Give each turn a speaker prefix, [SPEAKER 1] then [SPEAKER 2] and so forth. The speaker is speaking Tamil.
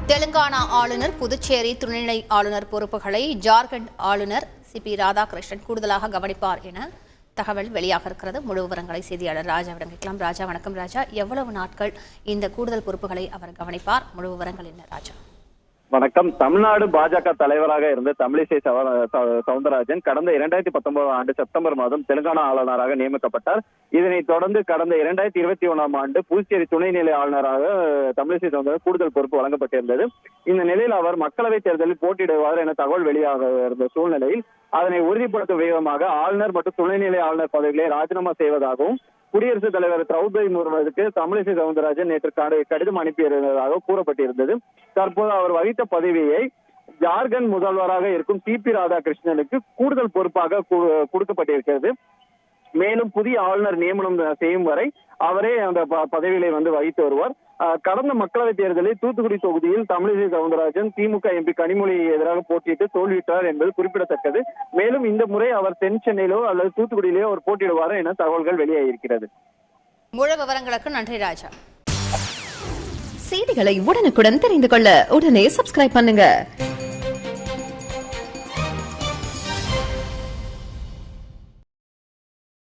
[SPEAKER 1] தெலுங்கானா ஆளுநர், புதுச்சேரி துணைநிலை ஆளுநர் பொறுப்புகளை ஜார்க்கண்ட் ஆளுநர் CP ராதாகிருஷ்ணன் கூடுதலாக கவனிப்பார் என தகவல் வெளியாக இருக்கிறது. முழு விவரங்களை செய்தியாளர் ராஜாவிடம் கேட்கலாம். ராஜா, வணக்கம். ராஜா, எவ்வளவு நாட்கள் இந்த கூடுதல் பொறுப்புகளை அவர் கவனிப்பார்? முழு விவரங்கள் என்ன ராஜா?
[SPEAKER 2] வணக்கம். தமிழ்நாடு பாஜக தலைவராக இருந்த தமிழிசை சவுந்தரராஜன் கடந்த 2019 ஆண்டு செப்டம்பர் மாதம் தெலுங்கானா ஆளுநராக நியமிக்கப்பட்டார். இதனைத் தொடர்ந்து கடந்த 2021 ஆண்டு புதுச்சேரி துணைநிலை ஆளுநராக தமிழிசை சவுந்தரராஜன் கூடுதல் பொறுப்பு வழங்கப்பட்டிருந்தது. இந்த நிலையில் அவர் மக்களவைத் தேர்தலில் போட்டியிடுவார் என தகவல் வெளியாக இருந்த சூழ்நிலையில் அதனை உறுதிப்படுத்தும் விதமாக ஆளுநர் மற்றும் துணைநிலை ஆளுநர் பதவிகளை ராஜினாமா செய்வதாகவும் குடியரசுத் தலைவர் திரௌபதி முர்முவுக்கு தமிழிசை சவுந்தரராஜன் நேற்று கடிதம் அனுப்பியிருந்ததாக கூறப்பட்டிருந்தது. தற்போது அவர் வகித்த பதவியை ஜார்க்கண்ட் முதல்வராக இருக்கும் CP ராதாகிருஷ்ணனுக்கு கூடுதல் பொறுப்பாக கொடுக்கப்பட்டிருக்கிறது. மேலும் புதிய ஆளுநர் நியமனம் செய்யும் வரை அவரே அந்த பதவிகளை வகித்து வருவார். கடந்த மக்களவைத் தேர்தலில் தூத்துக்குடி தொகுதியில் தமிழிசை சவுந்தரராஜன் திமுக MP கனிமொழியை எதிராக போட்டியிட்டு தோல்வியுற்றார் என்பது குறிப்பிடத்தக்கது. மேலும் இந்த முறை அவர் தென் சென்னையிலோ அல்லது தூத்துக்குடியிலோ அவர் போட்டியிடுவார் என தகவல்கள் வெளியாகியிருக்கிறது.
[SPEAKER 1] முழு விவரங்களுக்கு நன்றி ராஜா.
[SPEAKER 3] செய்திகளை உடனுக்குடன் தெரிந்து கொள்ள உடனே சப்ஸ்கிரைப் பண்ணுங்க.